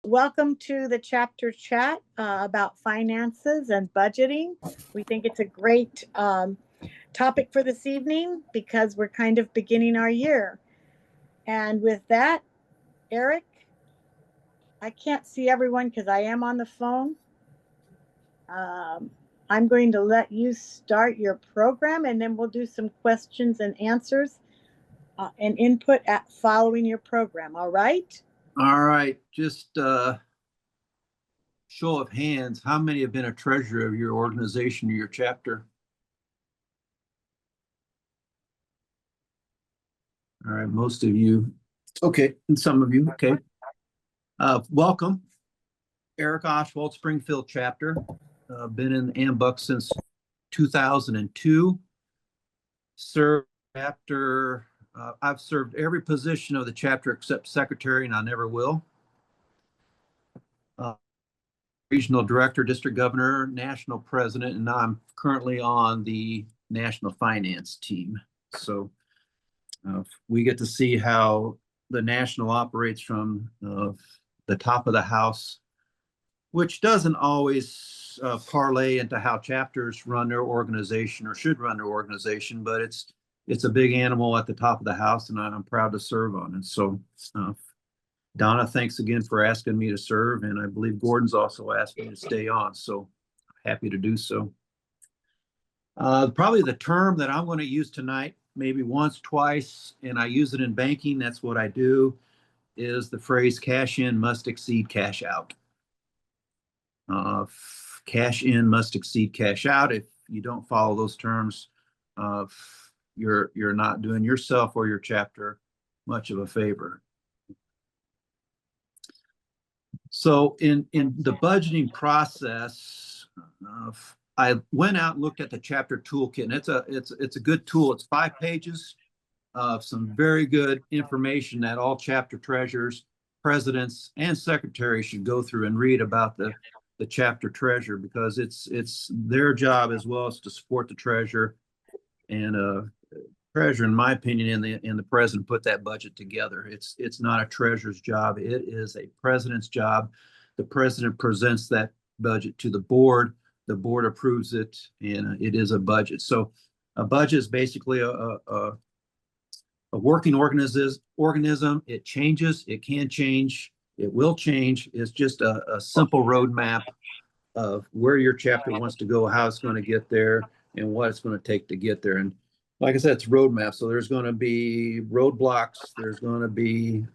Welcome to the chapter chat about finances and budgeting. We think it's a great topic for this evening because we're kind of beginning our year. And with that, Eric, I can't see everyone because I am on the phone. I'm going to let you start your program and then we'll do some questions and answers and input following your program. All right? All right. Just show of hands, how many have been a treasurer of your organization or your chapter? All right, most of you. Okay, and some of you. Okay. Welcome. Eric Oswald, Springfield chapter. Been in AMBUC since 2002. Served chapter. I've served every position of the chapter except secretary, and I never will. Regional director, district governor, national president, and now I'm currently on the national finance team. So we get to see how the national operates from the top of the house, which doesn't always parlay into how chapters run their organization or should run their organization, but it's a big animal at the top of the house, and I'm proud to serve on it. So Donna, thanks again for asking me to serve, and I believe Gordon's also asked me to stay on, so happy to do so. Probably the term that I'm going to use tonight, maybe once, twice, and I use it in banking, that's what I do, is the phrase cash in must exceed cash out. Cash in must exceed cash out. If you don't follow those terms, you're not doing yourself or your chapter much of a favor. So in the budgeting process, I went out and looked at the chapter toolkit, and it's a good tool. It's 5 pages of some very good information that all chapter treasurers, presidents, and secretaries should go through and read about the chapter treasurer, because it's their job as well as to support the treasurer, and treasurer, in my opinion, and the president put that budget together. It's not a treasurer's job. It is a president's job. The president presents that budget to the board. The board approves it, and it is a budget. So a budget is basically a working organism. It changes. It can change. It will change. It's just a simple roadmap of where your chapter wants to go, how it's going to get there, and what it's going to take to get there. And like I said, it's roadmap. So there's going to be roadblocks. There's going to be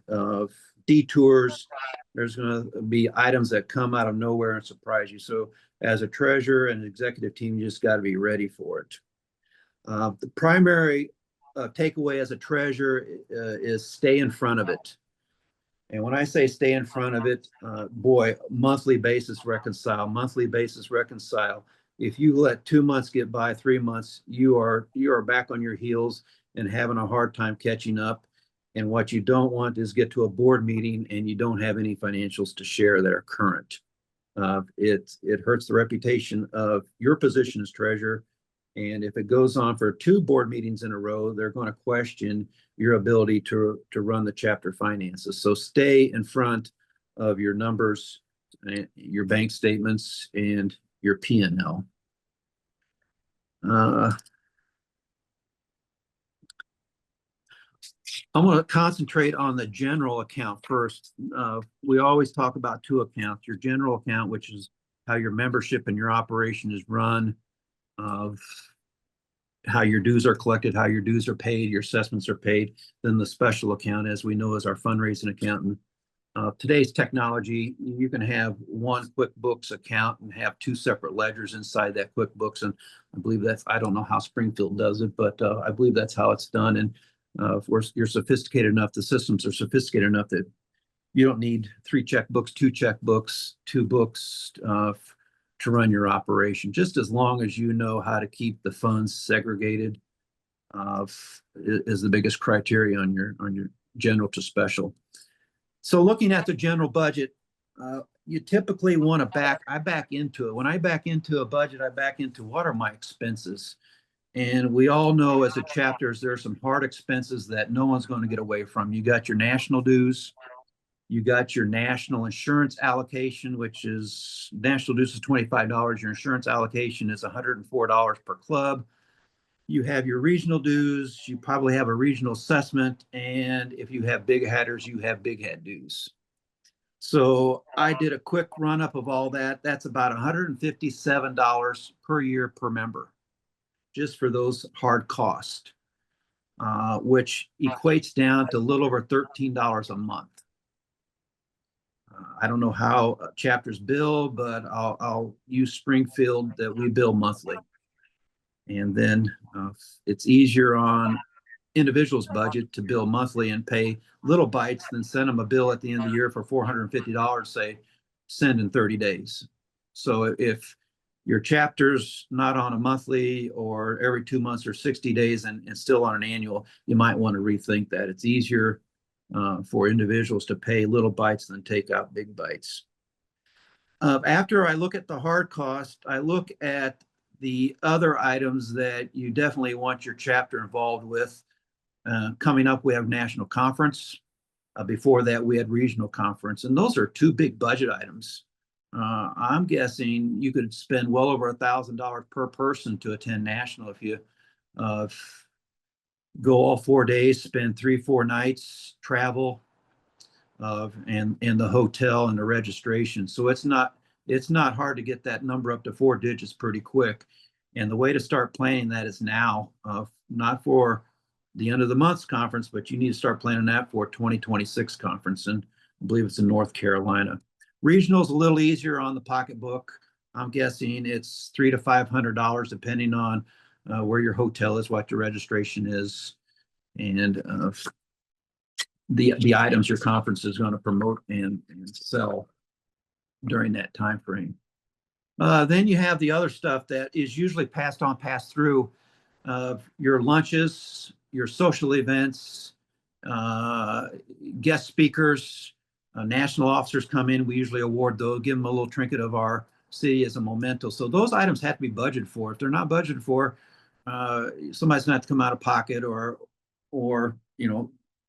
detours. There's going to be items that come out of nowhere and surprise you. So as a treasurer and executive team, you just got to be ready for it. The primary takeaway as a treasurer is stay in front of it. And when I say stay in front of it, boy, monthly basis reconcile. If you let 2 months get by, 3 months, you are back on your heels and having a hard time catching up. And what you don't want is get to a board meeting and you don't have any financials to share that are current. It hurts the reputation of your position as treasurer. And if it goes on for 2 board meetings in a row, they're going to question your ability to run the chapter finances. So stay in front of your numbers, your bank statements, and your P&L. I'm going to concentrate on the general account first. We always talk about 2 accounts. Your general account, which is how your membership and your operation is run, of how your dues are collected, how your dues are paid, your assessments are paid. Then the special account, as we know, is our fundraising account. And today's technology, you can have one QuickBooks account and have 2 separate ledgers inside that QuickBooks. And I believe I don't know how Springfield does it, but I believe that's how it's done. And if you're sophisticated enough, the systems are sophisticated enough that you don't need 3 checkbooks, 2 checkbooks, 2 books to run your operation. Just as long as you know how to keep the funds segregated is the biggest criteria on your general to special. So looking at the general budget, you typically want to I back into it. When I back into a budget, I back into what are my expenses? And we all know as a chapters, there are some hard expenses that no one's going to get away from. You got your national dues, You got your national insurance allocation, which is national dues is $25. Your insurance allocation is $104 per club. You have your regional dues. You probably have a regional assessment. And if you have big headers, you have big head dues. So I did a quick run up of all that. That's about $157 per year per member, just for those hard costs, which equates down to a little over $13 a month. I don't know how chapters bill, but I'll use Springfield that we bill monthly. And then it's easier on individuals' budget to bill monthly and pay little bites than send them a bill at the end of the year for $450, say, send in 30 days. So if your chapter's not on a monthly or every 2 months or 60 days and still on an annual, you might want to rethink that. It's easier for individuals to pay little bites than take out big bites. After I look at the hard cost, I look at the other items that you definitely want your chapter involved with. Coming up, we have national conference. Before that, we had regional conference, and those are two big budget items. I'm guessing you could spend well over $1,000 per person to attend national if you go all 4 days, spend 3-4 nights, travel, and the hotel and the registration. So it's not hard to get that number up to 4 digits pretty quick. And the way to start planning that is now, not for the end of the month's conference, but you need to start planning that for 2026 conference. And I believe it's in North Carolina. Regional is a little easier on the pocketbook. I'm guessing it's $300 to $500, depending on where your hotel is, what your registration is, and the items your conference is going to promote and sell during that time frame. Then you have the other stuff that is usually passed through, your lunches, your social events, guest speakers, national officers come in. We usually award those, give them a little trinket of our city as a memento. So those items have to be budgeted for. If they're not budgeted for, somebody's going to have to come out of pocket or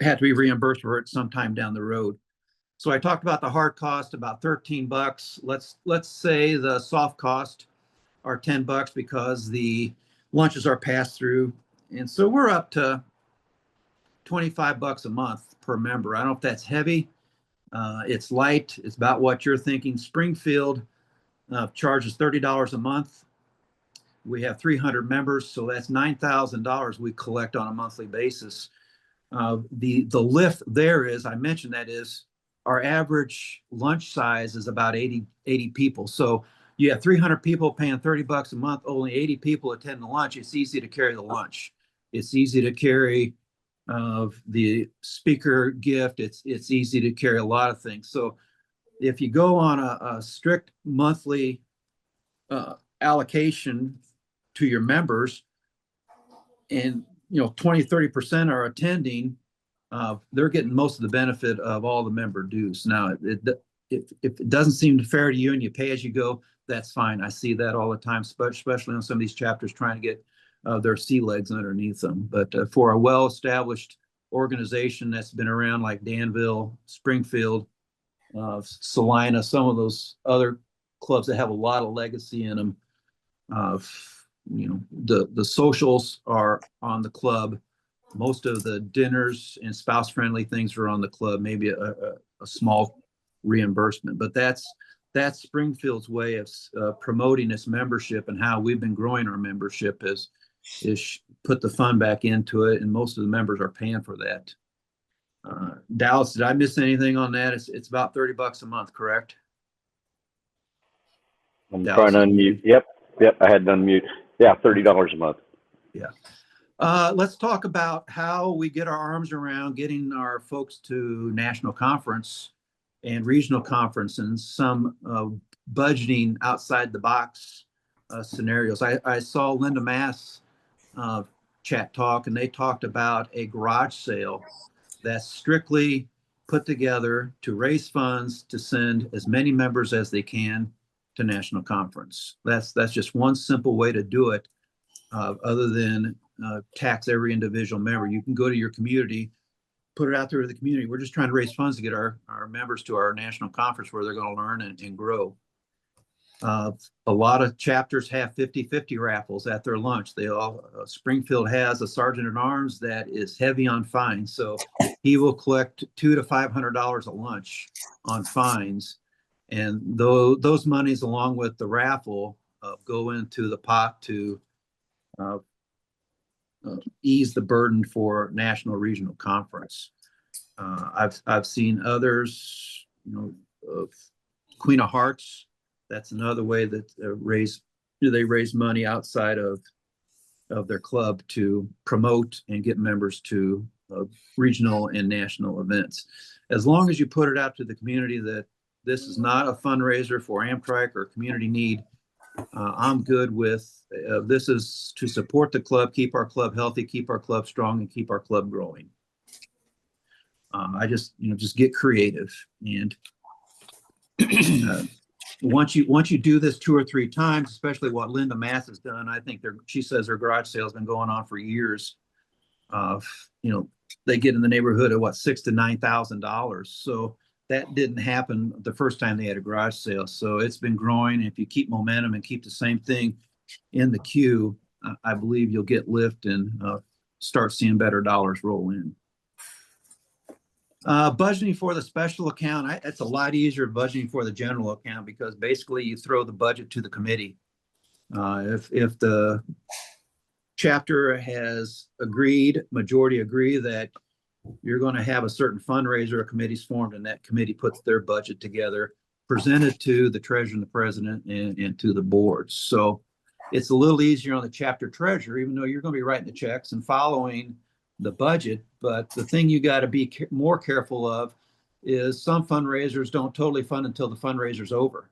have to be reimbursed for it sometime down the road. So I talked about the hard cost, about $13. Let's say the soft cost are $10 because the lunches are passed through. And so we're up to $25 a month per member. I don't know if that's heavy. It's light. It's about what you're thinking. Springfield charges $30 a month. We have 300 members, so that's $9,000 we collect on a monthly basis. The lift there is, I mentioned that is, our average lunch size is about 80 people. So you have 300 people paying $30 a month, only 80 people attend the lunch. It's easy to carry the lunch. It's easy to carry the speaker gift. It's easy to carry a lot of things. So if you go on a strict monthly allocation to your members, and 20-30% are attending, they're getting most of the benefit of all the member dues. Now, if it doesn't seem fair to you and you pay as you go, that's fine. I see that all the time, especially on some of these chapters trying to get their sea legs underneath them. But for a well-established organization that's been around, like Danville, Springfield, Salina, some of those other clubs that have a lot of legacy in them, the socials are on the club. Most of the dinners and spouse-friendly things are on the club, maybe a small reimbursement. But that's Springfield's way of promoting its membership, and how we've been growing our membership is put the fund back into it, and most of the members are paying for that. Dallas, did I miss anything on that? It's about $30 a month, correct? I'm trying to unmute. Yep, I had to unmute. Yeah, $30 a month. Yeah. Let's talk about how we get our arms around getting our folks to national conference and regional conference, and some budgeting outside the box scenarios. I saw Linda Mass chat talk, and they talked about a garage sale that's strictly put together to raise funds to send as many members as they can to national conference. That's just one simple way to do it, other than tax every individual member. You can go to your community, put it out there to the community. We're just trying to raise funds to get our members to our national conference where they're going to learn and grow. A lot of chapters have 50-50 raffles at their lunch. They all, Springfield has a sergeant at arms that is heavy on fines. So he will collect $200 to $500 a lunch on fines. And those monies, along with the raffle, go into the pot to ease the burden for national regional conference. I've seen others, Queen of Hearts. That's another way that they raise money outside of their club to promote and get members to regional and national events. As long as you put it out to the community that this is not a fundraiser for Amtrak or community need, I'm good with this is to support the club, keep our club healthy, keep our club strong, and keep our club growing. I just get creative, and once you do this 2 or 3 times, especially what Linda Mass has done, I think she says her garage sale has been going on for years. They get in the neighborhood of $6,000 to $9,000. So that didn't happen the first time they had a garage sale. So it's been growing. If you keep momentum and keep the same thing in the queue, I believe you'll get lift and start seeing better dollars roll in. Budgeting for the special account, it's a lot easier than budgeting for the general account, because basically you throw the budget to the committee. If the chapter has majority agree that you're going to have a certain fundraiser, a committee's formed, and that committee puts their budget together, presented to the treasurer and the president and to the board. So it's a little easier on the chapter treasurer, even though you're going to be writing the checks and following the budget. But the thing you got to be more careful of is some fundraisers don't totally fund until the fundraiser's over.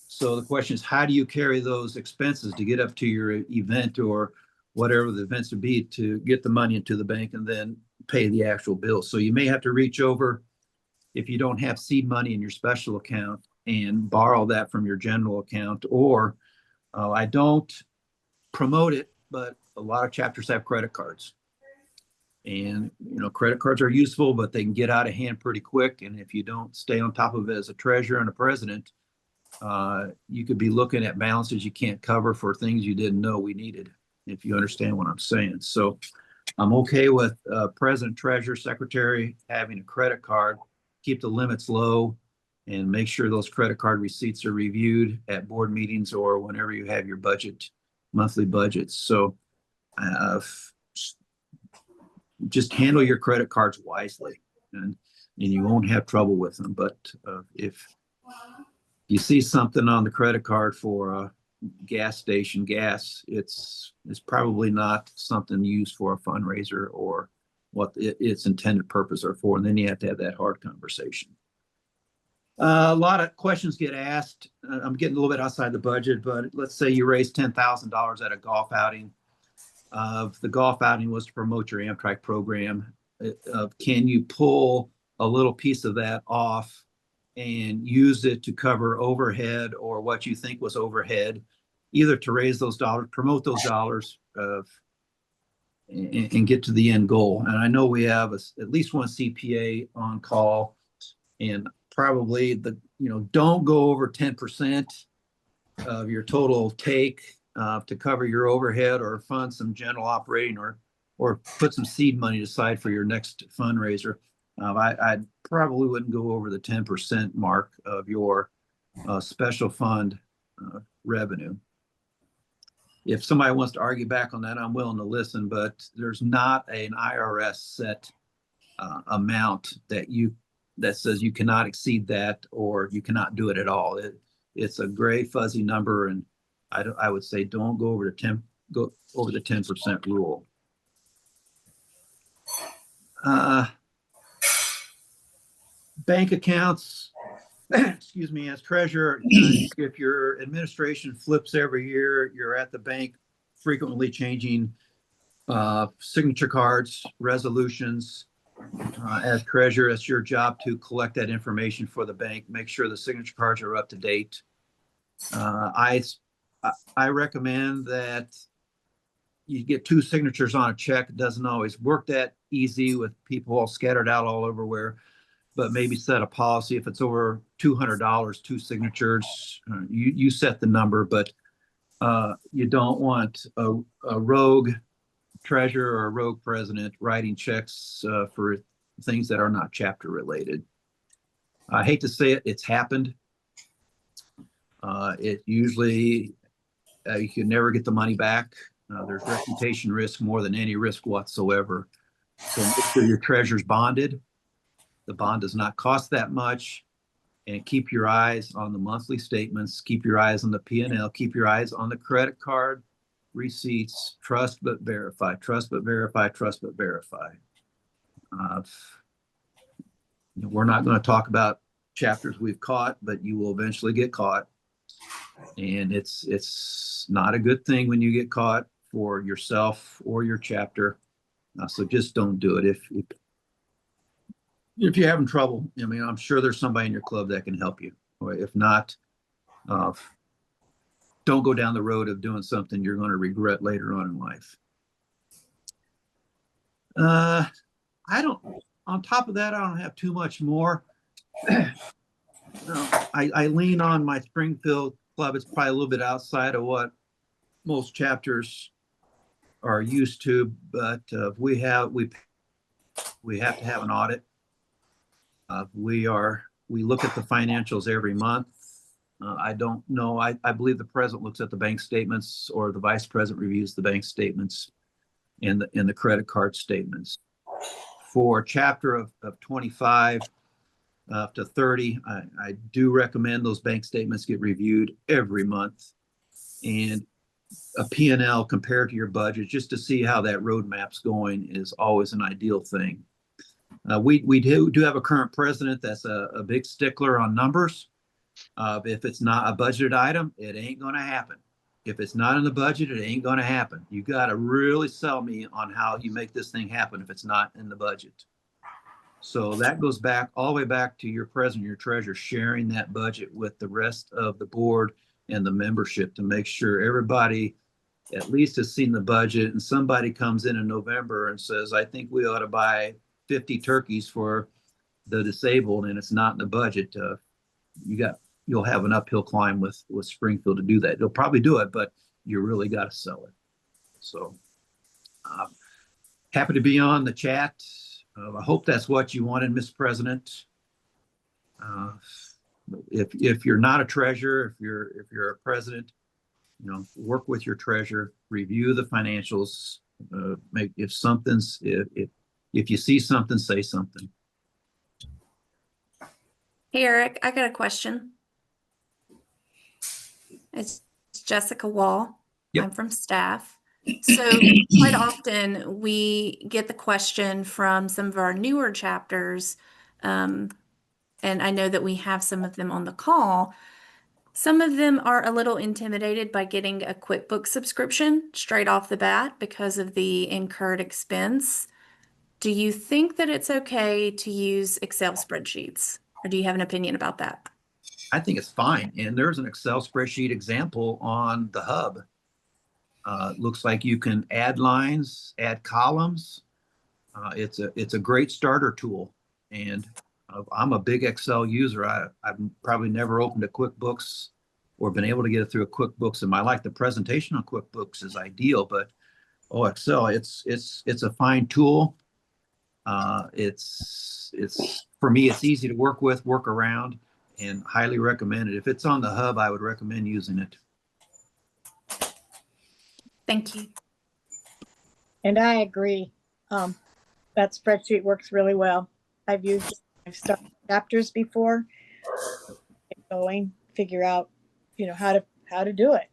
So the question is, how do you carry those expenses to get up to your event or whatever the events would be to get the money into the bank and then pay the actual bill? So you may have to reach over, if you don't have seed money in your special account, and borrow that from your general account. Or I don't promote it, but a lot of chapters have credit cards. And, credit cards are useful, but they can get out of hand pretty quick. And if you don't stay on top of it as a treasurer and a president, you could be looking at balances you can't cover for things you didn't know we needed, if you understand what I'm saying. So I'm okay with president, treasurer, secretary having a credit card, keep the limits low, and make sure those credit card receipts are reviewed at board meetings or whenever you have your monthly budgets. So just handle your credit cards wisely, and you won't have trouble with them. But if you see something on the credit card for a gas station gas, it's probably not something used for a fundraiser or what its intended purpose are for. And then you have to have that hard conversation. A lot of questions get asked. I'm getting a little bit outside the budget, but let's say you raise $10,000 at a golf outing. The golf outing was to promote your Amtrak program. Can you pull a little piece of that off and use it to cover overhead or what you think was overhead, either to raise those dollars, promote those dollars, and get to the end goal? And I know we have at least one CPA on call, and probably don't go over 10% of your total take to cover your overhead, or fund some general operating, or put some seed money aside for your next fundraiser. I probably wouldn't go over the 10% mark of your special fund revenue. If somebody wants to argue back on that, I'm willing to listen, but there's not an IRS set amount that says you cannot exceed that or you cannot do it at all. It's a gray fuzzy number, and I would say don't go over the 10% rule. Bank accounts, excuse me, as treasurer, if your administration flips every year, you're at the bank frequently changing signature cards, resolutions. As treasurer, it's your job to collect that information for the bank, make sure the signature cards are up to date. I recommend that you get two signatures on a check. It doesn't always work that easy with people all scattered out all over where, but maybe set a policy. If it's over $200, two signatures, you set the number, but you don't want a rogue treasurer or a rogue president writing checks for things that are not chapter related. I hate to say it, it's happened. It usually, you can never get the money back. There's reputation risk more than any risk whatsoever. So make sure your treasurer's bonded. The bond does not cost that much. And keep your eyes on the monthly statements. Keep your eyes on the P&L. Keep your eyes on the credit card receipts. Trust but verify. Trust but verify. Trust but verify. We're not going to talk about chapters we've caught, but you will eventually get caught. And it's not a good thing when you get caught for yourself or your chapter. So just don't do it. If you're having trouble, I mean, I'm sure there's somebody in your club that can help you. Or if not, don't go down the road of doing something you're going to regret later on in life. On top of that, I don't have too much more. I lean on my Springfield club. It's probably a little bit outside of what most chapters are used to, but we have to have an audit. We look at the financials every month. I don't know. I believe the president looks at the bank statements, or the vice president reviews the bank statements and the credit card statements. For chapter of 25 to 30, I do recommend those bank statements get reviewed every month, and a P&L compared to your budget, just to see how that roadmap's going, is always an ideal thing. We do have a current president that's a big stickler on numbers. If it's not a budgeted item, it ain't going to happen. If it's not in the budget, it ain't going to happen. You got to really sell me on how you make this thing happen if it's not in the budget. So that goes back all the way back to your president, your treasurer, sharing that budget with the rest of the board and the membership to make sure everybody at least has seen the budget. And somebody comes in November and says, I think we ought to buy 50 turkeys for the disabled, and it's not in the budget. You'll have an uphill climb with Springfield to do that. They'll probably do it, but you really got to sell it. So happy to be on the chat. I hope that's what you wanted, Mr. President. If you're not a treasurer, if you're a president, work with your treasurer, review the financials. If you see something, say something. Hey, Eric, I got a question. It's Jessica Wall. Yep. I'm from staff. So quite often we get the question from some of our newer chapters, and I know that we have some of them on the call. Some of them are a little intimidated by getting a QuickBooks subscription straight off the bat because of the incurred expense. Do you think that it's okay to use Excel spreadsheets, or do you have an opinion about that? I think it's fine. And there's an Excel spreadsheet example on the hub. Looks like you can add lines, add columns. It's a great starter tool. And I'm a big Excel user. I've probably never opened a QuickBooks or been able to get it through a QuickBooks in my life. The presentation on QuickBooks is ideal, but Excel, it's a fine tool. It's for me, it's easy to work with, work around, and highly recommend it. If it's on the hub, I would recommend using it. Thank you. And I agree. That spreadsheet works really well. I've started chapters before. Get going, figure out, how to do it.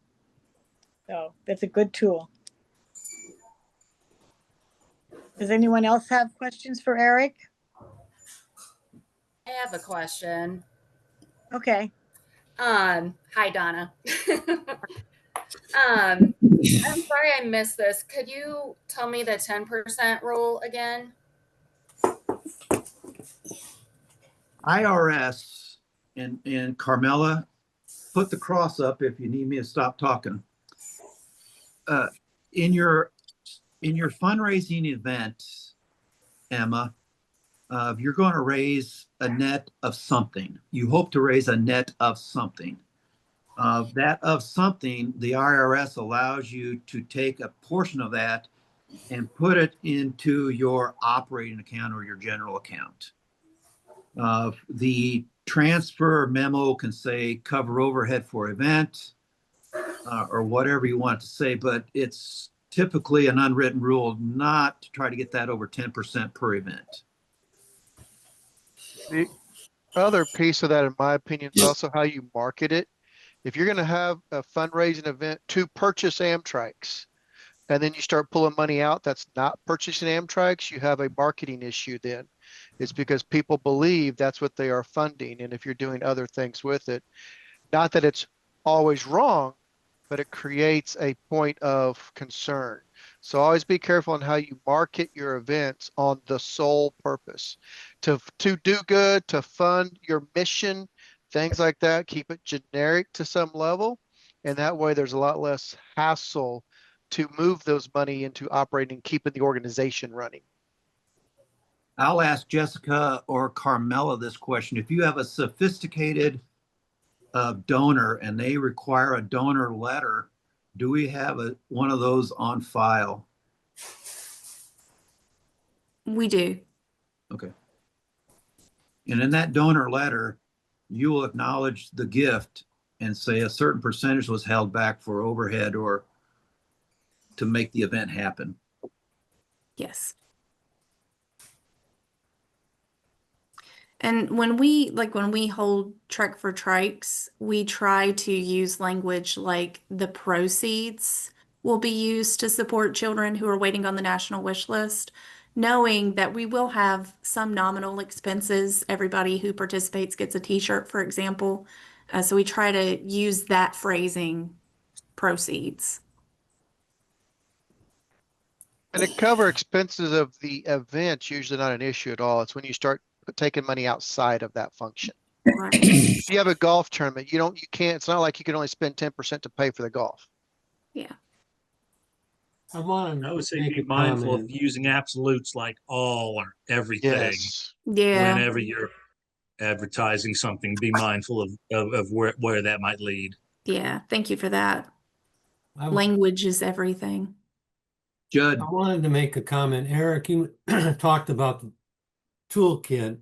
So that's a good tool. Does anyone else have questions for Eric? I have a question. Okay. Hi, Donna. I'm sorry I missed this. Could you tell me the 10% rule again? IRS and Carmela, put the cross up if you need me to stop talking. In your in your fundraising event, Emma, you're going to raise a net of something. You hope to raise a net of something. That of something, the IRS allows you to take a portion of that and put it into your operating account or your general account. The transfer memo can say cover overhead for event or whatever you want to say, but it's typically an unwritten rule not to try to get that over 10% per event. The other piece of that, in my opinion, is also how you market it. If you're going to have a fundraising event to purchase Amtraks, and then you start pulling money out that's not purchasing Amtraks, you have a marketing issue then. It's because people believe that's what they are funding. And if you're doing other things with it, not that it's always wrong, but it creates a point of concern. So always be careful on how you market your events on the sole purpose to do good, to fund your mission, things like that. Keep it generic to some level. And that way there's a lot less hassle to move those money into operating, keeping the organization running. I'll ask Jessica or Carmela this question. If you have a sophisticated donor and they require a donor letter, do we have one of those on file? We do. Okay. And in that donor letter, you will acknowledge the gift and say a certain percentage was held back for overhead or to make the event happen. Yes. And when we hold Trek for Trikes, we try to use language like the proceeds will be used to support children who are waiting on the national wish list, knowing that we will have some nominal expenses. Everybody who participates gets a t-shirt, for example. So we try to use that phrasing, proceeds. And to cover expenses of the event, usually not an issue at all. It's when you start taking money outside of that function. Right. If you have a golf tournament, you can't, it's not like you can only spend 10% to pay for the golf. Yeah. I want to I would say make be a mindful of comment. using absolutes like all or everything. Yes. Yeah. Whenever you're advertising something, be mindful of where that might lead. Yeah. Thank you for that. I Language is everything. Judd, I wanted to make a comment. Eric, you talked about the toolkit,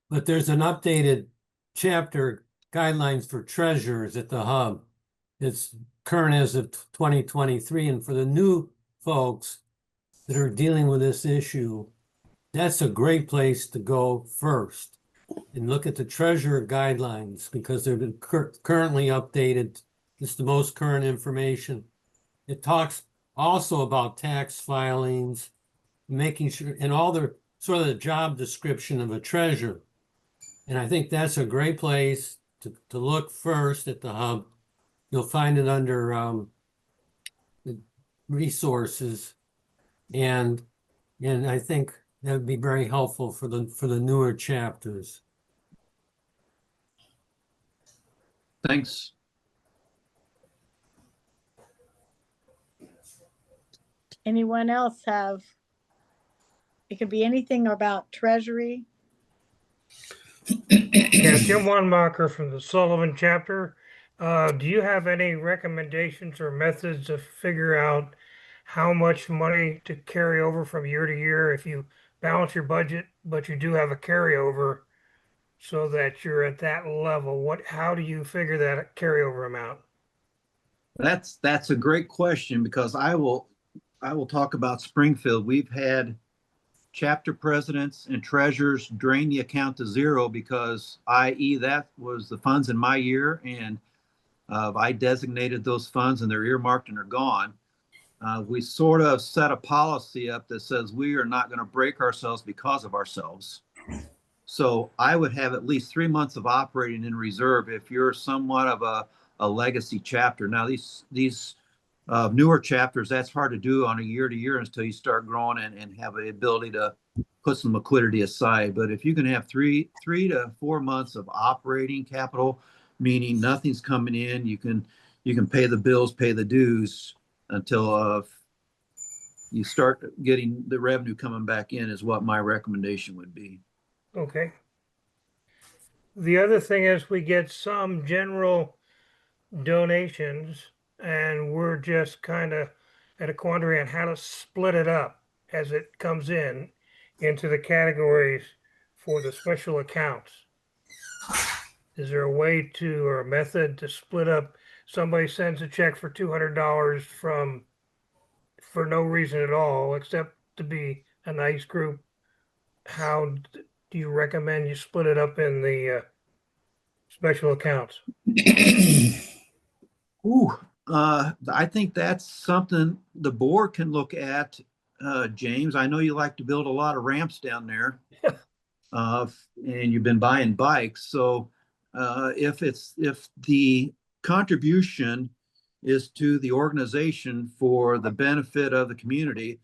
but there's an updated chapter guidelines for treasurers at the hub. It's current as of 2023. And for the new folks that are dealing with this issue, that's a great place to go first and look at the treasurer guidelines because they've been currently updated. It's the most current information. It talks also about tax filings, making sure, and all the sort of the job description of a treasurer. And I think that's a great place to look first at the hub. You'll find it under the resources, and I think that would be very helpful for the newer chapters. thanks. Anyone else have? It could be anything about treasury. Yeah, Jim Wanmacher from the Sullivan chapter. Do you have any recommendations or methods to figure out how much money to carry over from year to year if you balance your budget, but you do have a carryover so that you're at that level? How do you figure that carryover amount? That's a great question because I will talk about Springfield. We've had chapter presidents and treasurers drain the account to zero because, i.e., that was the funds in my year, and I designated those funds and they're earmarked and they're gone. We sort of set a policy up that says we are not going to break ourselves because of ourselves. So I would have at least 3 months of operating in reserve if you're somewhat of a legacy chapter. Now, these newer chapters, that's hard to do on a year to year until you start growing and have the ability to put some liquidity aside. But if you can have 3 to 4 months of operating capital, meaning nothing's coming in, you can pay the bills, pay the dues until you start getting the revenue coming back in is what my recommendation would be. Okay. The other thing is we get some general donations and we're just kind of at a quandary on how to split it up as it comes in into the categories for the special accounts. Is there a way to, or a method to split up? Somebody sends a check for $200 for no reason at all, except to be a nice group. How do you recommend you split it up in the special accounts? Ooh, I think that's something the board can look at, James. I know you like to build a lot of ramps down there. And you've been buying bikes. So if the contribution is to the organization for the benefit of the community,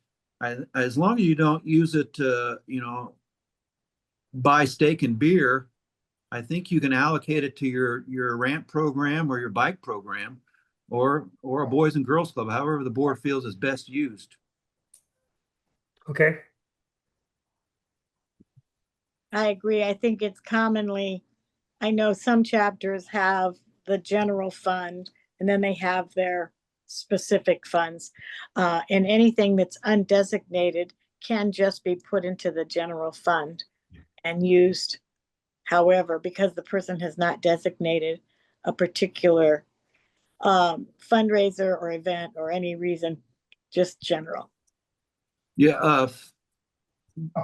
as long as you don't use it to, buy steak and beer, I think you can allocate it to your ramp program or your bike program or a Boys and Girls Club, however the board feels is best used. Okay. I agree. I think it's commonly, I know some chapters have the general fund and then they have their specific funds. And anything that's undesignated can just be put into the general fund and used however, because the person has not designated a particular fundraiser or event or any reason, just general. Yeah,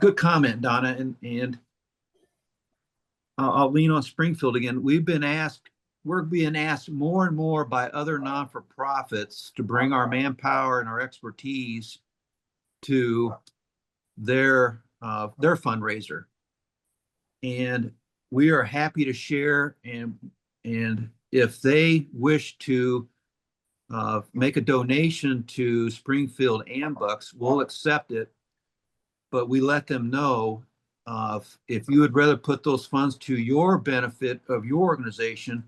good comment, Donna. And I'll lean on Springfield again. We're being asked more and more by other non-for-profits to bring our manpower and our expertise to their fundraiser. And we are happy to share, and if they wish to make a donation to Springfield AMBUCS, we'll accept it, but we let them know if you would rather put those funds to your benefit of your organization,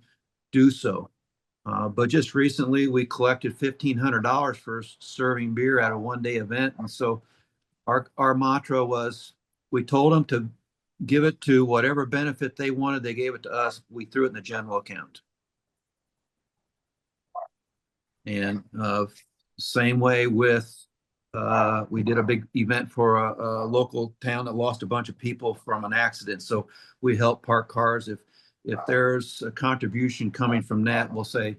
do so. But just recently we collected $1,500 for serving beer at a one-day event. And so our mantra was, we told them to give it to whatever benefit they wanted. They gave it to us. We threw it in the general account. And same way with, we did a big event for a local town that lost a bunch of people from an accident. So we help park cars. If there's a contribution coming from that, we'll say,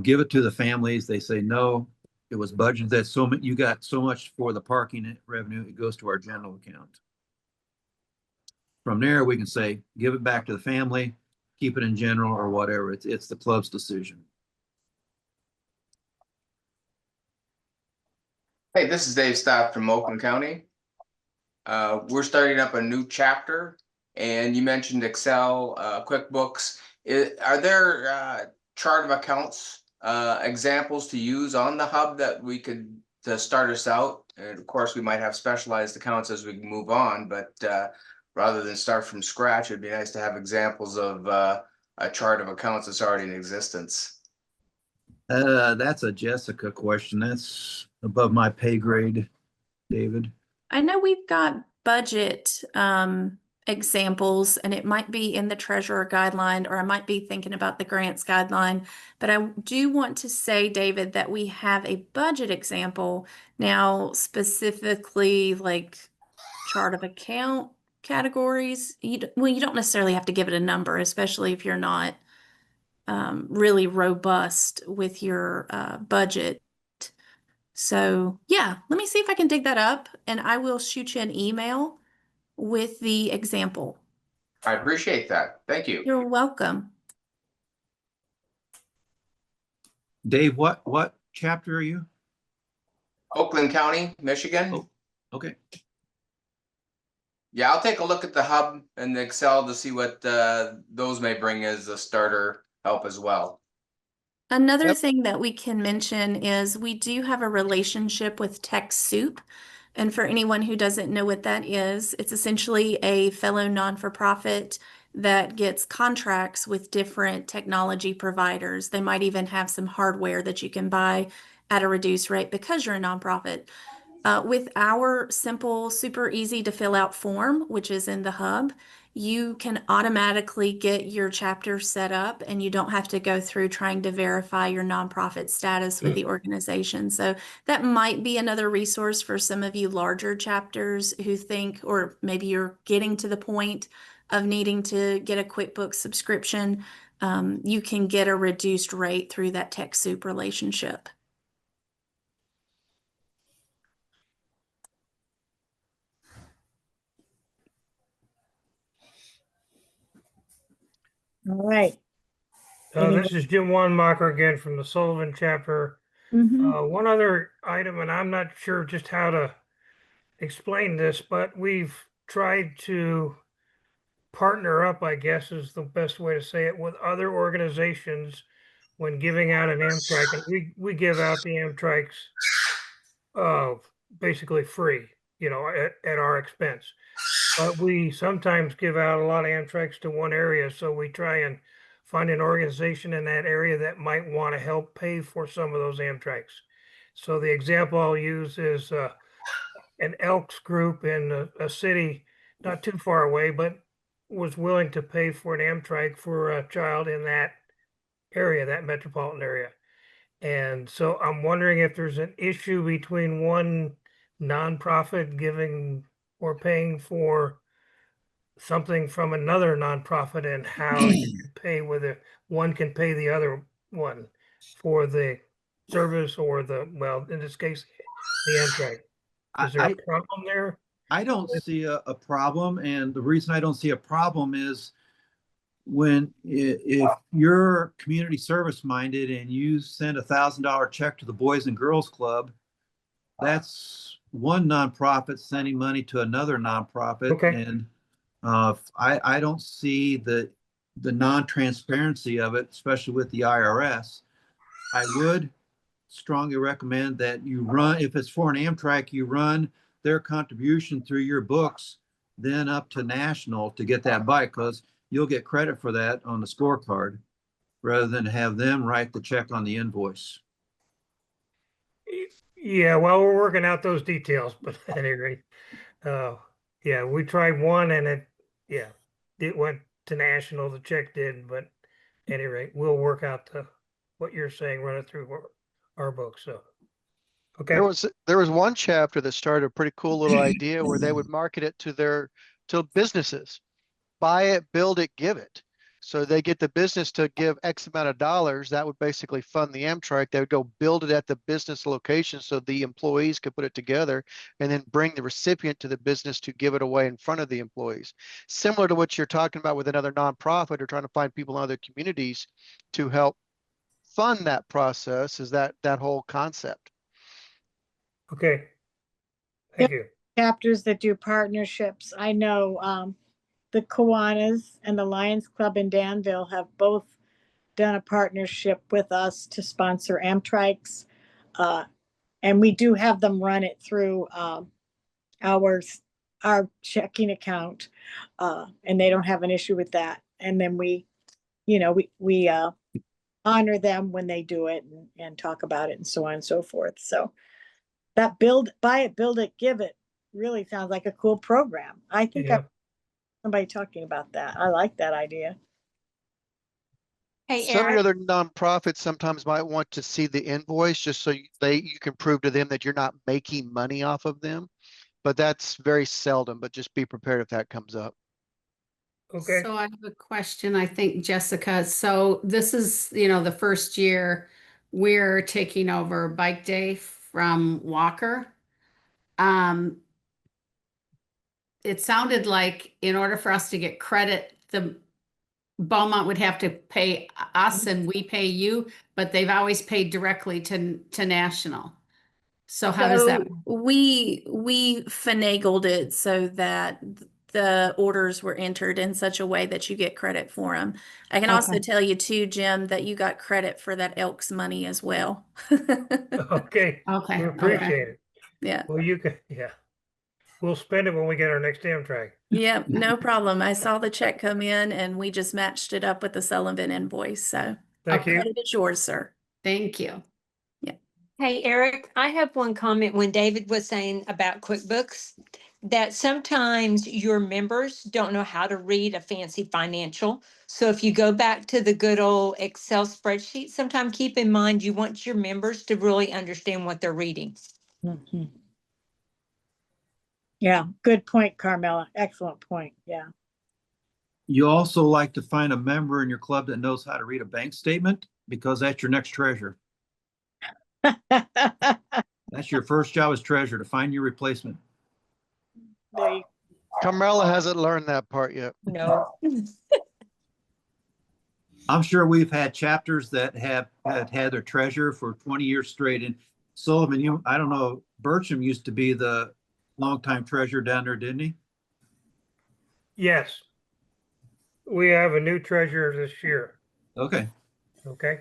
give it to the families. They say, no, it was budgeted that you got so much for the parking revenue. It goes to our general account. From there, we can say, give it back to the family, keep it in general or whatever. It's the club's decision. Hey, this is Dave Stott from Oakland County. We're starting up a new chapter, and you mentioned Excel, QuickBooks. Are there chart of accounts examples to use on the hub that we could to start us out? And of course, we might have specialized accounts as we move on, but rather than start from scratch, it'd be nice to have examples of a chart of accounts that's already in existence. That's a Jessica question. That's above my pay grade, David. I know we've got budget examples, and it might be in the treasurer guideline, or I might be thinking about the grants guideline. But I do want to say, David, that we have a budget example now, specifically like chart of account categories. You don't necessarily have to give it a number, especially if you're not really robust with your budget. So yeah, let me see if I can dig that up, and I will shoot you an email with the example. I appreciate that. Thank you. You're welcome. Dave, what chapter are you? Oakland County, Michigan. Oh, okay. Yeah, I'll take a look at the hub and the Excel to see what those may bring as a starter help as well. Another thing that we can mention is we do have a relationship with TechSoup. And for anyone who doesn't know what that is, it's essentially a fellow non-for-profit that gets contracts with different technology providers. They might even have some hardware that you can buy at a reduced rate because you're a nonprofit. With our simple, super easy to fill out form, which is in the hub, you can automatically get your chapter set up and you don't have to go through trying to verify your nonprofit status with the organization. So that might be another resource for some of you larger chapters who think, or maybe you're getting to the point of needing to get a QuickBooks subscription. You can get a reduced rate through that TechSoup relationship. All right. This is Jim Wanmacher again from the Sullivan chapter. Mhm. One other item, and I'm not sure just how to explain this, but we've tried to partner up, I guess is the best way to say it, with other organizations when giving out an Amtrak. And we give out the Amtraks basically free, you know, at our expense. But we sometimes give out a lot of Amtraks to one area, so we try and find an organization in that area that might want to help pay for some of those Amtraks. So the example I'll use is an Elks group in a city not too far away, but was willing to pay for an Amtrak for a child in that area, that metropolitan area. And so I'm wondering if there's an issue between one nonprofit giving or paying for something from another nonprofit and how you can pay whether one can pay the other one for the service or well, in this case, the Amtrak. Is there a problem there? I don't see a problem, and the reason I don't see a problem is if you're community service minded and you send $1,000 check to the Boys and Girls Club, that's one nonprofit sending money to another nonprofit. Okay. And I don't see the non-transparency of it, especially with the IRS. I would strongly recommend that you run, if it's for an Amtrak, you run their contribution through your books, then up to national to get that bike, because you'll get credit for that on the scorecard rather than have them write the check on the invoice. Yeah, well, we're working out those details, but at any rate, yeah, we tried one and it went to national, the check did, but at any rate, we'll work out what you're saying, run it through our books, so. Okay. There was one chapter that started a pretty cool little idea where they would market it to businesses. Buy it, build it, give it. So they get the business to give X amount of dollars. That would basically fund the Amtrak. They would go build it at the business location so the employees could put it together and then bring the recipient to the business to give it away in front of the employees. Similar to what you're talking about with another nonprofit or trying to find people in other communities to help fund that process, is that whole concept. Okay. Thank you. Chapters that do partnerships. I know the Kiwanis and the Lions Club in Danville have both done a partnership with us to sponsor Amtraks. And we do have them run it through our checking account. And they don't have an issue with that. And then we honor them when they do it and talk about it and so on and so forth. So that buy it, build it, give it really sounds like a cool program. I think I've somebody talking about that. I like that idea. Hey, Some of Eric. the other nonprofits sometimes might want to see the invoice just so you can prove to them that you're not making money off of them. But that's very seldom, but just be prepared if that comes up. Okay. So I have a question, I think, Jessica. So this is, the first year we're taking over Bike Day from Walker. It sounded like in order for us to get credit, the Beaumont would have to pay us and we pay you, but they've always paid directly to National. So how does that? We finagled it so that the orders were entered in such a way that you get credit for them. I can also tell you too, Jim, that you got credit for that Elks money as well. Okay. Okay. We appreciate it. Yeah. Well, we'll spend it when we get our next Amtrak. Yeah, no problem. I saw the check come in and we just matched it up with the Sullivan invoice. So Thank you. credit is yours, sir. Thank you. Yeah. Hey, Eric, I have one comment when David was saying about QuickBooks that sometimes your members don't know how to read a fancy financial. So if you go back to the good old Excel spreadsheet, sometimes keep in mind you want your members to really understand what they're reading. Mhm. Yeah, good point, Carmela. Excellent point. Yeah. You also like to find a member in your club that knows how to read a bank statement because that's your next treasurer. That's your first job as treasurer, to find your replacement. They, Carmela hasn't learned that part yet. No. I'm sure we've had chapters that have had their treasurer for 20 years straight. And Sullivan, I don't know, Bertram used to be the longtime treasurer down there, didn't he? Yes. We have a new treasurer this year. Okay. Okay.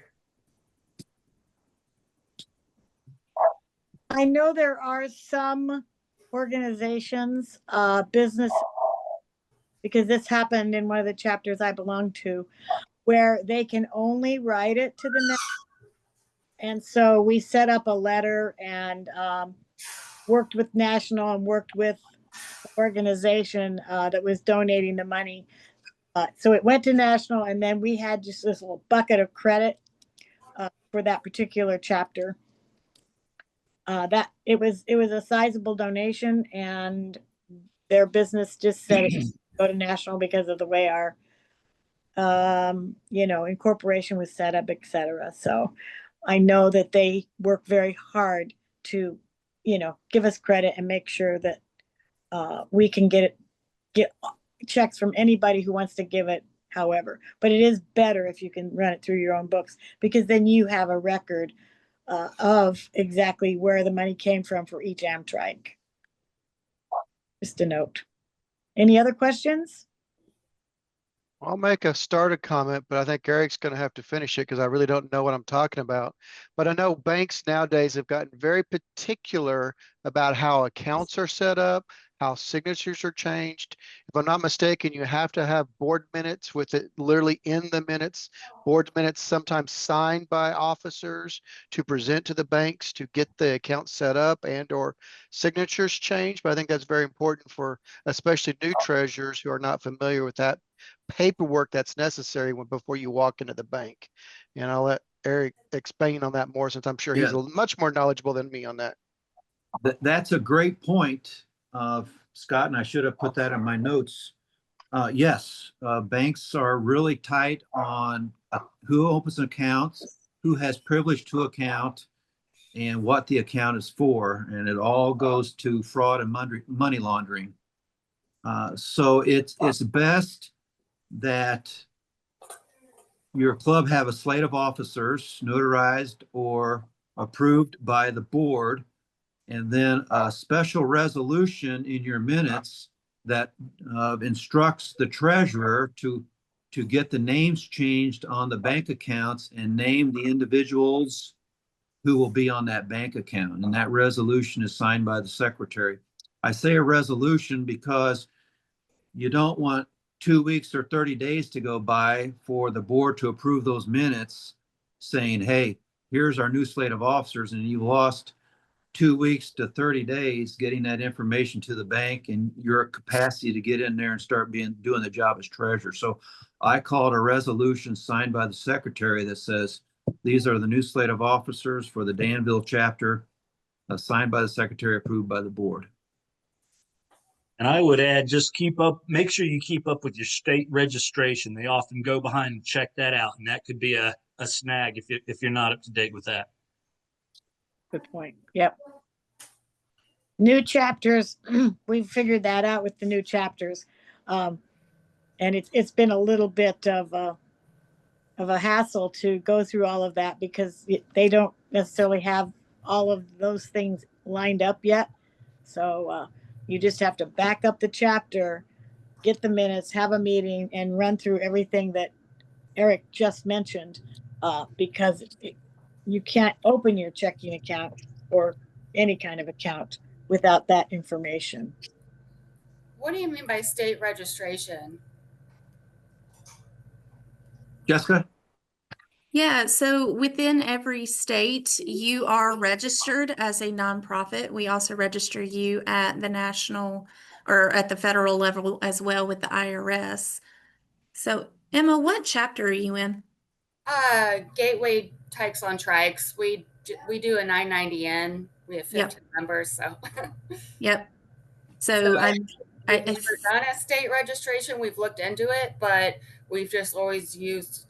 I know there are some organizations, business, because this happened in one of the chapters I belong to, where they can only write it to the net. And so we set up a letter and worked with National and worked with the organization that was donating the money. So it went to National, and then we had just this little bucket of credit for that particular chapter. That it was a sizable donation, and their business just said it go to National because of the way our incorporation was set up, etc. So I know that they work very hard to give us credit and make sure that we can get checks from anybody who wants to give it. However, but it is better if you can run it through your own books, because then you have a record of exactly where the money came from for each Amtrak. Just a note. Any other questions? I'll make a starter comment, but I think Eric's going to have to finish it because I really don't know what I'm talking about. But I know banks nowadays have gotten very particular about how accounts are set up, how signatures are changed. If I'm not mistaken, you have to have board minutes with it literally in the minutes, board minutes sometimes signed by officers to present to the banks to get the account set up and or signatures changed. But I think that's very important for especially new treasurers who are not familiar with that paperwork that's necessary before you walk into the bank. And I'll let Eric expand on that more, since I'm sure he's much more knowledgeable than me on that. That's a great point, Scott, and I should have put that in my notes. Yes, banks are really tight on who opens an account, who has privilege to account, and what the account is for, and it all goes to fraud and money laundering. So it's best that your club have a slate of officers notarized or approved by the board, and then a special resolution in your minutes that instructs the treasurer to get the names changed on the bank accounts and name the individuals who will be on that bank account. And that resolution is signed by the secretary. I say a resolution because you don't want 2 weeks or 30 days to go by for the board to approve those minutes saying, hey, here's our new slate of officers, and you lost 2 weeks to 30 days getting that information to the bank and your capacity to get in there and start doing the job as treasurer. So I call it a resolution signed by the secretary that says, these are the new slate of officers for the Danville chapter, signed by the secretary, approved by the board. And I would add, just make sure you keep up with your state registration. They often go behind and check that out, and that could be a snag if you're not up to date with that. Good point. Yep. New chapters, we've figured that out with the new chapters. And it's been a little bit of a hassle to go through all of that, because they don't necessarily have all of those things lined up yet. So you just have to back up the chapter, get the minutes, have a meeting, and run through everything that Eric just mentioned, because you can't open your checking account or any kind of account without that information. What do you mean by state registration? Jessica? Yeah, so within every state, you are registered as a nonprofit. We also register you at the national or at the federal level as well with the IRS. So, Emma, what chapter are you in? Gateway Tykes on Trikes. We do a 990N. We have 15 Yep. members, so. Yep. So So we've never done a state registration. We've looked into it, but we've just always used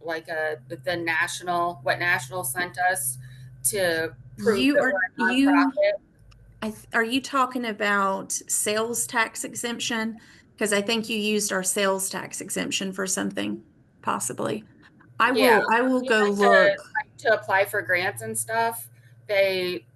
like the national, what national sent us to prove you that are we're a you nonprofit. are you talking about sales tax exemption? Because I think you used our sales tax exemption for something, possibly. I will go look. To apply for grants and stuff.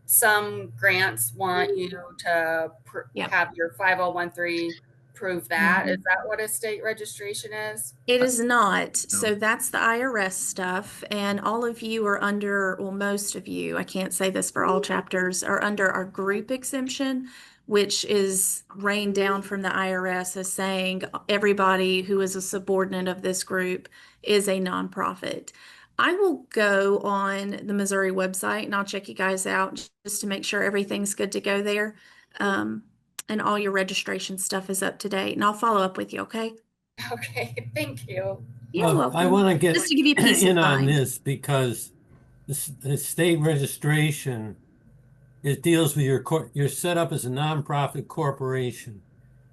Some grants want you to Yep. have your 5013 prove that. Mhm. Is that what a state registration is? It is not. So that's the IRS stuff. And all of you are under, well, most of you, I can't say this for all chapters, are under our group exemption, which is rained down from the IRS as saying everybody who is a subordinate of this group is a nonprofit. I will go on the Missouri website and I'll check you guys out just to make sure everything's good to go there. And all your registration stuff is up to date. And I'll follow up with you, okay? Okay, thank you. You're Well, welcome. I want to get Just to give you peace of in on mind. this because the state registration, it deals with you're set up as a nonprofit corporation.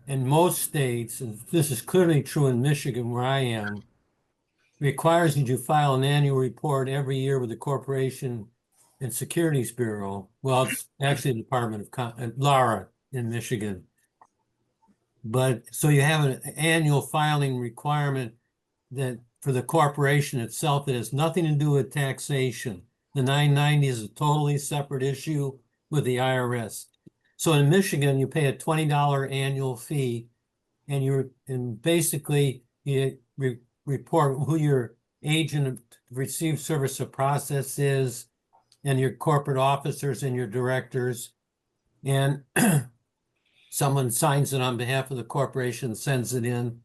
And most states, and this is clearly true in Michigan where I am, requires you to file an annual report every year with the Corporation and Securities Bureau. Well, it's actually the Department of Lara in Michigan. But so you have an annual filing requirement that for the corporation itself, it has nothing to do with taxation. The 990 is a totally separate issue with the IRS. So in Michigan, you pay a $20 annual fee, and basically you report who your agent of received service of process is, and your corporate officers and your directors, and someone signs it on behalf of the corporation, sends it in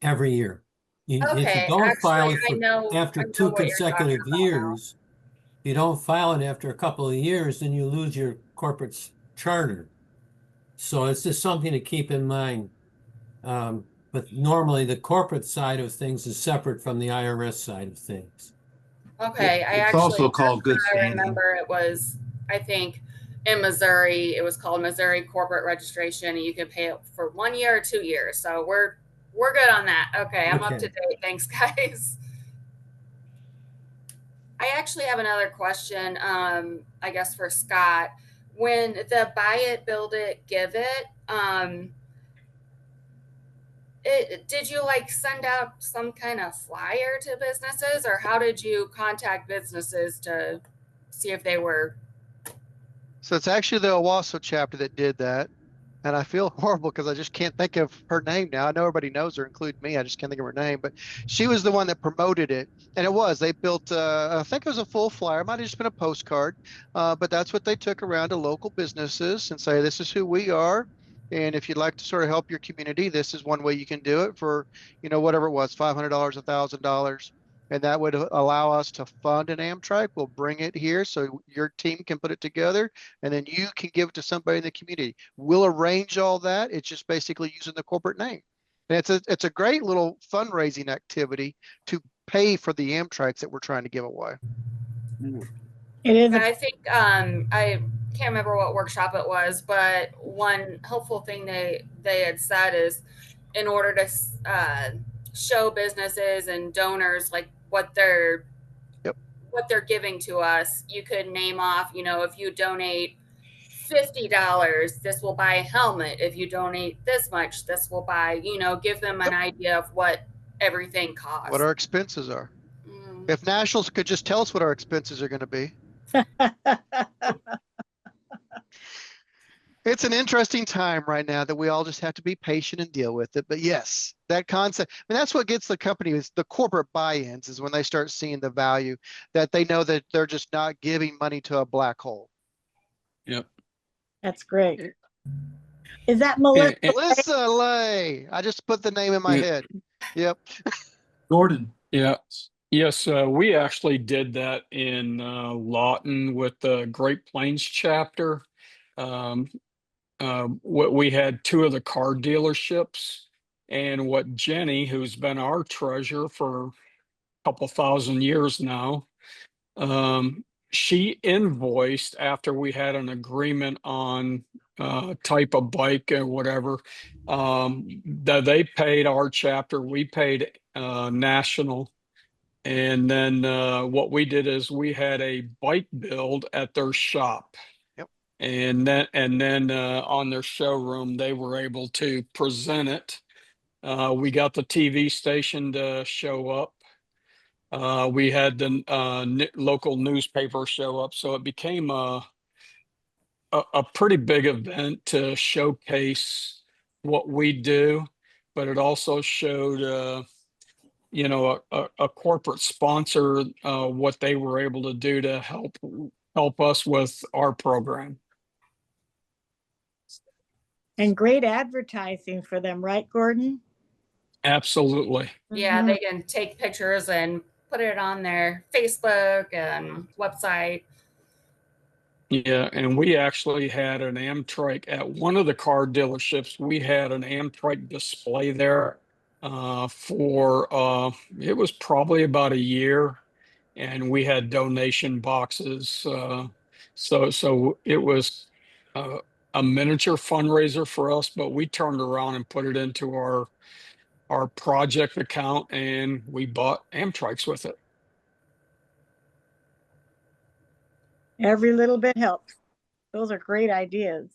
every year. If you Okay, don't file actually, it after 2 what you're talking consecutive about now. years, if you don't file it after a couple of years, then you lose your corporate charter. So it's just something to keep in mind. But normally the corporate side of things is separate from the IRS side of things. Okay, It's also called good I standing. remember it was, I think in Missouri, it was called Missouri Corporate Registration, and you could pay it for 1 year or 2 years. So we're good on that. Okay, I'm up to date. Thanks, guys. I actually have another question, I guess for Scott. When the buy it, build it, give it, did you like send out some kind of flyer to businesses, or how did you contact businesses to see if they were? So it's actually the Owasso chapter that did that. And I feel horrible because I just can't think of her name now. I know everybody knows her, including me. I just can't think of her name, but she was the one that promoted it. And they built, I think it was a full flyer. It might have just been a postcard, but that's what they took around to local businesses and say, this is who we are. And if you'd like to sort of help your community, this is one way you can do it for, whatever it was, $500, $1,000. And that would allow us to fund an Amtrak. We'll bring it here so your team can put it together, and then you can give it to somebody in the community. We'll arrange all that. It's just basically using the corporate name. And it's a great little fundraising activity to pay for the Amtraks that we're trying to give away. It is. I think I can't remember what workshop it was, but one helpful thing they had said is in order to show businesses and donors like what they're giving to us, you could name off, if you donate $50, this will buy a helmet. If you donate this much, this will buy, give them an idea of what everything costs. What our expenses are. If Nationals could just tell us what our expenses are going to be. It's an interesting time right now that we all just have to be patient and deal with it. But yes, that concept, that's what gets the company is the corporate buy-ins, is when they start seeing the value, that they know that they're just not giving money to a black hole. Yep. That's great. Is that Melissa? Melissa Lay. I just put the name in my head. Yep. Gordon. Yeah. Yes, we actually did that in Lawton with the Great Plains chapter. What we had two of the car dealerships, and what Jenny, who's been our treasurer for a couple thousand years now, she invoiced after we had an agreement on type of bike or whatever. That they paid our chapter, we paid national. And then what we did is we had a bike build at their shop. Yep. And then on their showroom, they were able to present it. We got the TV station to show up. We had the local newspaper show up, so it became a pretty big event to showcase what we do, but it also showed a corporate sponsor what they were able to do to help us with our program. And great advertising for them, right, Gordon? Absolutely. Yeah, Mhm. they can take pictures and put it on their Facebook and website. Yeah, and we actually had an Amtrak at one of the car dealerships. We had an Amtrak display there for it was probably about a year, and we had donation boxes. So it was a miniature fundraiser for us, but we turned around and put it into our project account, and we bought Amtraks with it. Every little bit helps. Those are great ideas.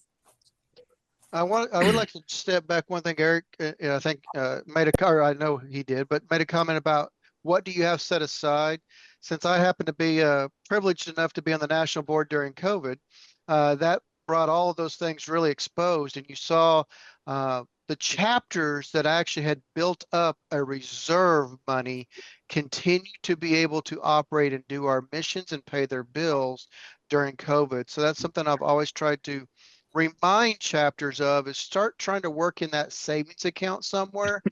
I would like to step back one thing. Eric, I think made or I know he did, but made a comment about what do you have set aside? Since I happen to be privileged enough to be on the national board during COVID, that brought all of those things really exposed, and you saw the chapters that actually had built up a reserve money continue to be able to operate and do our missions and pay their bills during COVID. So that's something I've always tried to remind chapters of, is start trying to work in that savings account somewhere.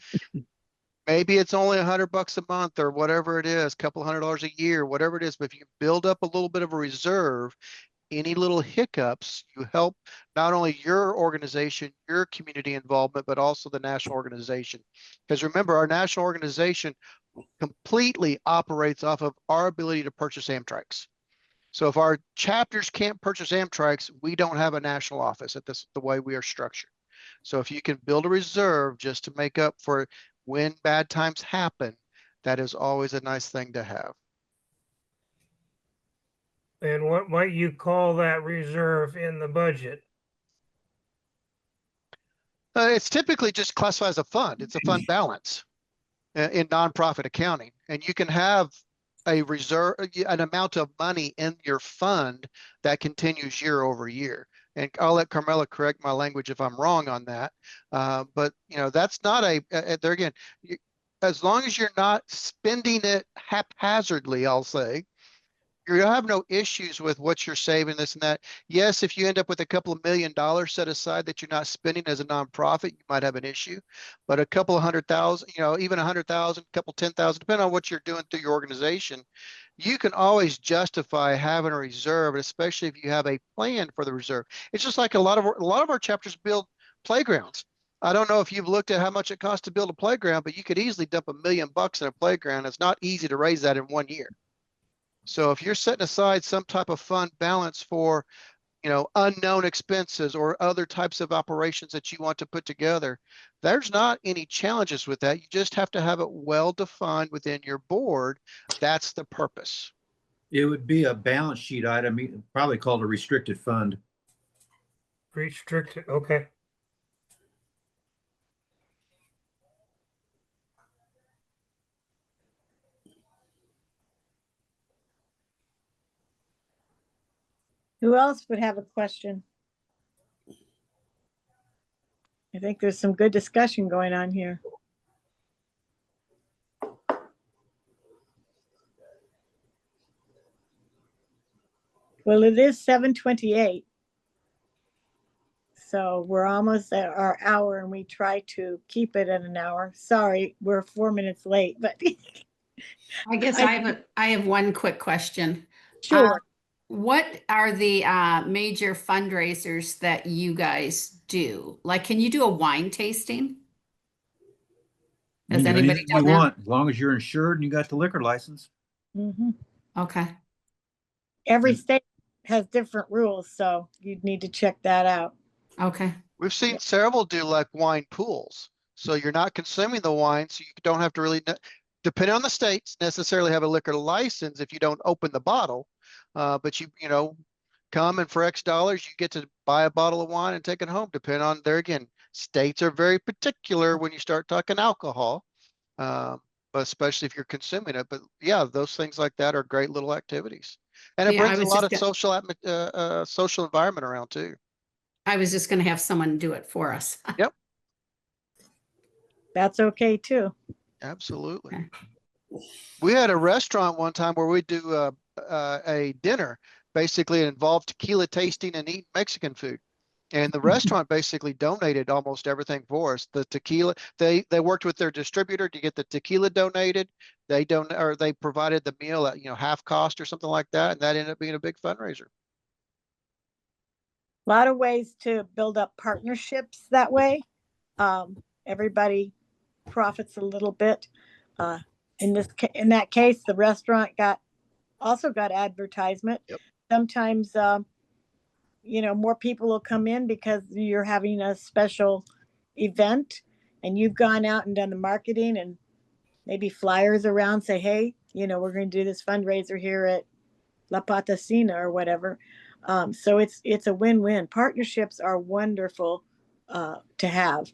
Maybe it's only $100 a month or whatever it is, a couple $100 a year, whatever it is. But if you build up a little bit of a reserve, any little hiccups, you help not only your organization, your community involvement, but also the national organization. Because remember, our national organization completely operates off of our ability to purchase Amtraks. So if our chapters can't purchase Amtraks, we don't have a national office at the way we are structured. So if you can build a reserve just to make up for when bad times happen, that is always a nice thing to have. And what might you call that reserve in the budget? It's typically just classified as a fund. It's a fund balance in nonprofit accounting. And you can have a reserve, an amount of money in your fund that continues year over year. And I'll let Carmela correct my language if I'm wrong on that. But that's not there again, as long as you're not spending it haphazardly, I'll say, you'll have no issues with what you're saving, this and that. Yes, if you end up with a couple of $1 million set aside that you're not spending as a nonprofit, you might have an issue. But a couple of 100,000, even 100,000, couple 10,000, depending on what you're doing through your organization, you can always justify having a reserve, especially if you have a plan for the reserve. It's just like a lot of our chapters build playgrounds. I don't know if you've looked at how much it costs to build a playground, but you could easily dump $1 million in a playground. It's not easy to raise that in 1 year. So if you're setting aside some type of fund balance for, unknown expenses or other types of operations that you want to put together, there's not any challenges with that. You just have to have it well defined within your board. That's the purpose. It would be a balance sheet item, probably called a restricted fund. Restricted, okay. Who else would have a question? I think there's some good discussion going on here. Well, it is 7:28. So we're almost at our hour, and we try to keep it at an hour. Sorry, we're 4 minutes late, but I guess I have one quick question. Sure. What are the major fundraisers that you guys do? Like, can you do a wine tasting? You Has can do anybody anything you done that? want, as long as you're insured and you got the liquor license. Mhm. Okay. Every state has different rules, so you'd need to check that out. Okay. We've seen several do like wine pools. So you're not consuming the wine, so you don't have to really, depending on the states, necessarily have a liquor license if you don't open the bottle. But you know, come and for X dollars, you get to buy a bottle of wine and take it home. Depending on there again, states are very particular when you start talking alcohol, but especially if you're consuming it. But yeah, those things like that are great little activities, and it Yeah, I brings a was lot just of social environment around too. I was just going to have someone do it for us. Yep, That's okay too. absolutely. Okay. We had a restaurant one time where we do a dinner, basically it involved tequila tasting and eating Mexican food. And the restaurant basically donated almost everything for us. The tequila, they worked with their distributor to get the tequila donated. They provided the meal at, you know, half cost or something like that. And that ended up being a big fundraiser. A lot of ways to build up partnerships that way. Everybody profits a little bit. In that case, the restaurant also got advertisement. Yep. Sometimes, you know, more people will come in because you're having a special event and you've gone out and done the marketing and maybe flyers around, say, hey, you know, we're going to do this fundraiser here at La Patacina or whatever. So it's a win-win. Partnerships are wonderful to have.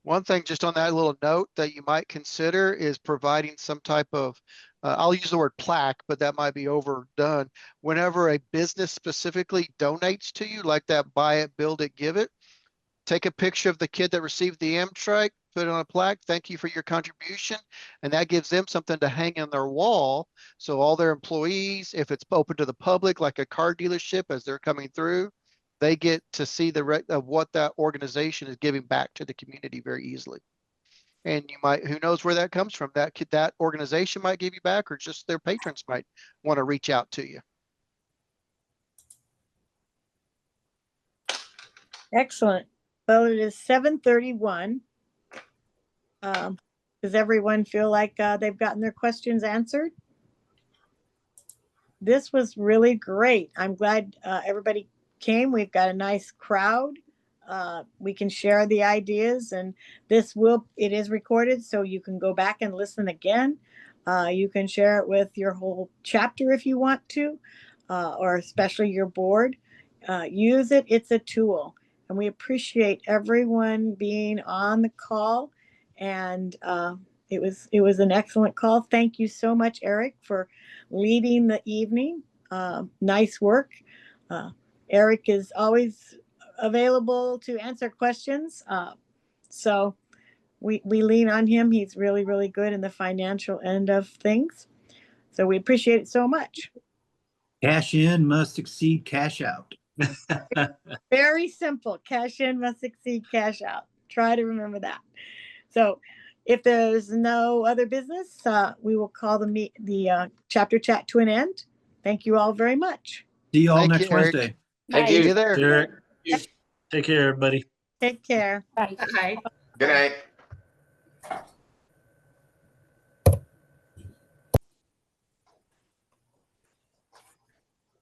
One thing just on that little note that you might consider is providing some type of, I'll use the word plaque, but that might be overdone. Whenever a business specifically donates to you, like that buy it, build it, give it, take a picture of the kid that received the Amtrak, put it on a plaque, thank you for your contribution. And that gives them something to hang on their wall. So all their employees, if it's open to the public, like a car dealership as they're coming through, they get to see of what that organization is giving back to the community very easily. And you might, who knows where that comes from? That organization might give you back, or just their patrons might want to reach out to you. Excellent. Well, it is 7:31. Does everyone feel like they've gotten their questions answered? This was really great. I'm glad everybody came. We've got a nice crowd. We can share the ideas, and it is recorded, so you can go back and listen again. You can share it with your whole chapter if you want to, or especially your board. Use it. It's a tool. And we appreciate everyone being on the call. And it was an excellent call. Thank you so much, Eric, for leading the evening. Nice work. Eric is always available to answer questions. So we lean on him. He's really, really good in the financial end of things. So we appreciate it so much. Cash in must exceed cash out. Very simple. Cash in must exceed cash out. Try to remember that. So if there's no other business, we will call the chapter chat to an end. Thank you all very much. See you all Thank next you, Eric. Wednesday. Thank See you. you there. Derek, take care, everybody. Take care. Bye. Good night.